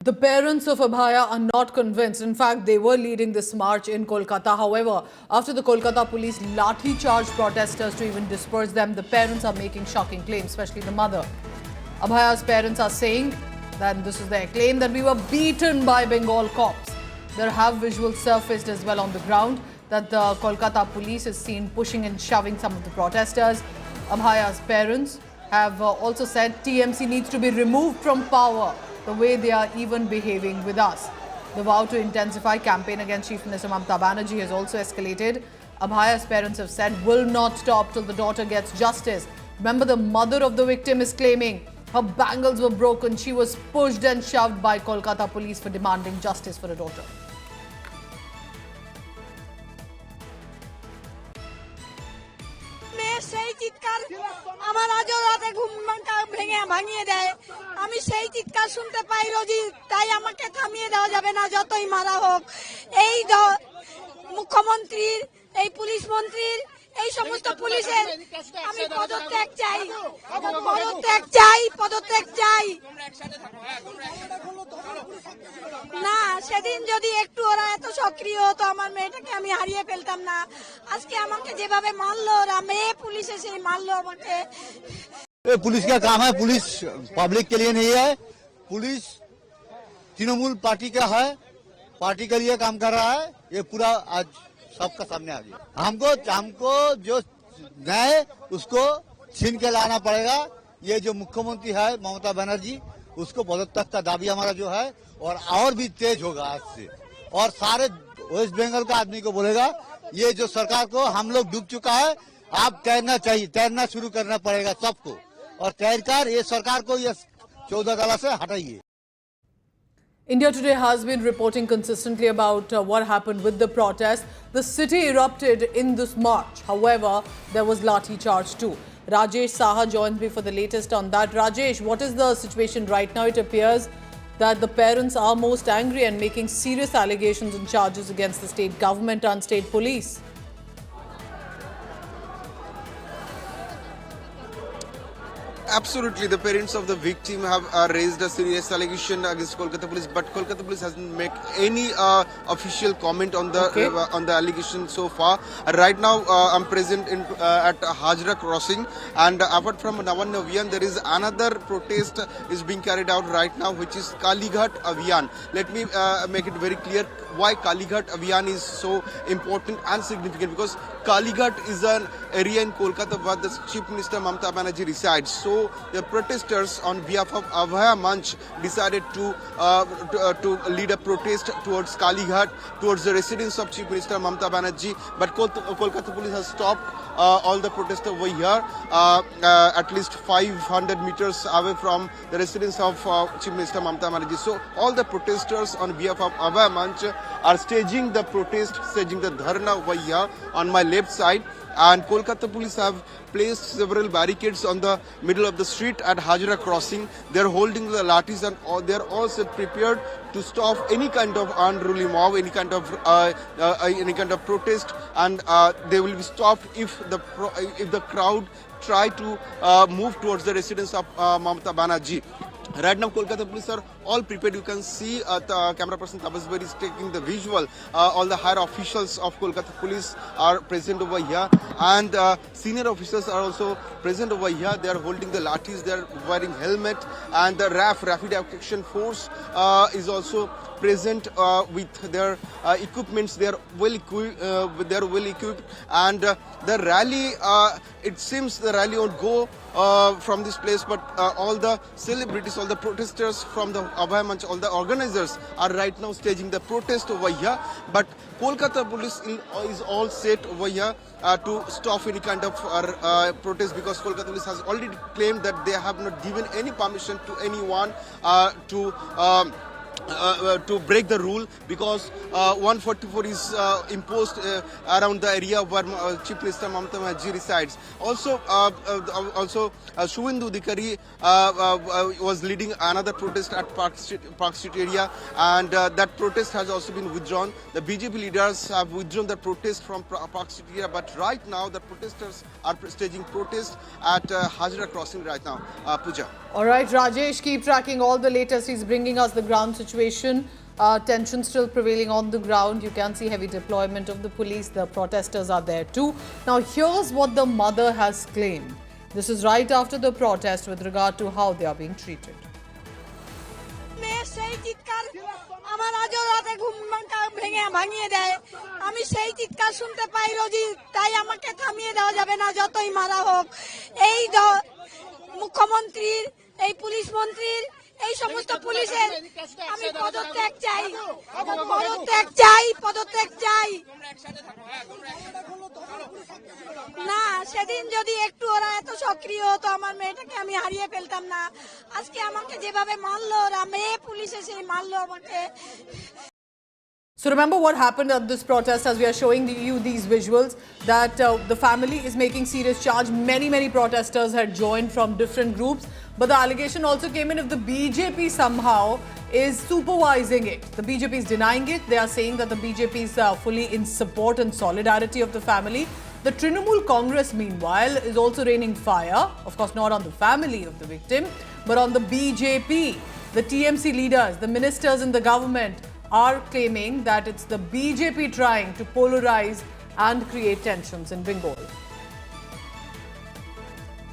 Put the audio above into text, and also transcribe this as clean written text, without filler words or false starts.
The parents of Abhaya are not convinced. In fact, they were leading this march in Kolkata. However, after the Kolkata police lathi charged protesters to even disperse them, the parents are making shocking claims, especially the mother. Abhaya's parents are saying, and this is their claim, that we were beaten by Bengal cops. There have visuals surfaced as well on the ground that the Kolkata police is seen pushing and shoving some of the protesters. Abhaya's parents have also said TMC needs to be removed from power, the way they are even behaving with us. The vow to intensify campaign against Chief Minister Mamata Banerjee has also escalated. Abhaya's parents have said will not stop till the daughter gets justice. Remember, the mother of the victim is claiming her bangles were broken. She was pushed and shoved by Kolkata police for demanding justice for her daughter. সেই চিৎকার আমার আজও রাতে ঘুম ভাঙিয়ে দেয়। আমি সেই চিৎকার শুনতে পাই রোজই, তাই আমাকে থামিয়ে দেওয়া যাবে না যতই মারা হোক। এই মুখ্যমন্ত্রীর, এই পুলিশ মন্ত্রীর, এই সমস্ত পুলিশের আমি পদত্যাগ চাই, পদত্যাগ চাই। না, সেদিন যদি একটু ওরা এত সক্রিয় হতো আমার মেয়েটাকে আমি হারিয়ে ফেলতাম না। আজকে আমাকে যেভাবে মারলো ওরা, মেয়ে পুলিশ এসে মারলো আমাকে। पुलिस का काम है, पुलिस पब्लिक के लिए नहीं है, पुलिस तृणमूल पार्टी का है, पार्टी के लिए काम कर रहा है। ये पूरा आज सबका सामने आ गया। हमको जो न्याय उसको छीन के लाना पड़ेगा। ये जो मुख्यमंत्री है ममता बनर्जी, उसको पदत्याग का दाबी हमारा जो है और भी तेज होगा आज से, और सारे वेस्ट बंगाल का आदमी को बोलेगा ये जो सरकार को हम लोग डूब चुका है, आप तैरना चाहिए, तैरना शुरू करना पड़ेगा सबको, और तैरकर ये सरकार को ये 14 दला से हटाइए। India Today has been reporting consistently about what happened with the protest. The city erupted in this march. However, there was lathi charge too. Rajesh Saha joins me for the latest on that. Rajesh, what is the situation right now? It appears that the parents are most angry and making serious allegations and charges against the state government and state police. Absolutely, the parents of the victim have raised a serious allegation against Kolkata police, but Kolkata police hasn't made any official comment on the allegation so far. Right now, I'm present at Hajra crossing, and apart from Navan Abhiyan, there is another protest is being carried out right now, which is Kalighat Abhiyan. Let me make it very clear why Kalighat Abhiyan is so important and significant, because Kalighat is an area in Kolkata where the Chief Minister Mamata Banerjee resides. So the protesters on behalf of Abhaya Manch decided to lead a protest towards Kalighat, towards the residence of Chief Minister Mamata Banerjee. But Kolkata police has stopped all the protests over here, at least 500 meters away from the residence of Chief Minister Mamata Banerjee. So all the protesters on behalf of Abhaya Manch are staging the protest, staging the dharna over here on my left side. And Kolkata police have placed several barricades on the middle of the street at Hajra crossing. They're holding the lathis, and they're also prepared to stop any kind of unruly mob, any kind of protest, and they will be stopped if the crowd try to move towards the residence of Mamata Banerjee. Right now, Kolkata police are all prepared. You can see the camera person Tabasbari is taking the visual. All the higher officials of Kolkata police are present over here, and senior officers are also present over here. They are holding the lathis, they are wearing helmet, and the Rapid Action Force is also present with their equipments. They are well equipped, and the rally, it seems the rally won't go from this place, but all the celebrities, all the protesters from the Abhaya Manch, all the organizers are right now staging the protest over here. But Kolkata police is all set over here to stop any kind of protest, because Kolkata police has already claimed that they have not given any permission to anyone to break the rule, because 144 is imposed around the area where Chief Minister Mamata Banerjee resides. Also, Shubhendu Adhikari was leading another protest at Park Street area, and that protest has also been withdrawn. The BJP leaders have withdrawn the protest from Park Street area, but right now the protesters are staging protest at Hajra crossing right now. Pooja. All right, Rajesh, keep tracking all the latest. He's bringing us the ground situation. situation. Tension still prevailing on the ground. You can see heavy deployment of the police. The protesters are there too. Now, here's what the mother has claimed. This is right after the protest with regard to how they are being treated. মেয়ের সেই চিৎকার আমার আজও রাতে ঘুম ভাঙিয়ে দেয়। আমি সেই চিৎকার শুনতে পাই রোজই, তাই আমাকে থামিয়ে দেওয়া যাবে না যতই মারা হোক। এই মুখ্যমন্ত্রীর, এই পুলিশ মন্ত্রীর, এই সমস্ত পুলিশের আমি পদত্যাগ চাই, পদত্যাগ চাই। না, সেদিন যদি একটু ওরা এত সক্রিয় হতো আমার মেয়েটাকে আমি হারিয়ে ফেলতাম না। আজকে আমাকে যেভাবে মারলো ওরা, মেয়ে পুলিশ এসে মারলো আমাকে। So remember what happened at this protest, as we are showing you these visuals, that the family is making serious charge. Many protesters had joined from different groups, but the allegation also came in if the BJP somehow is supervising it. The BJP is denying it. They are saying that the BJP is fully in support and solidarity of the family. The Trinamool Congress, meanwhile, is also raining fire, of course not on the family of the victim, but on the BJP. The TMC leaders, the ministers in the government are claiming that it's the BJP trying to polarize and create tensions in Bengal.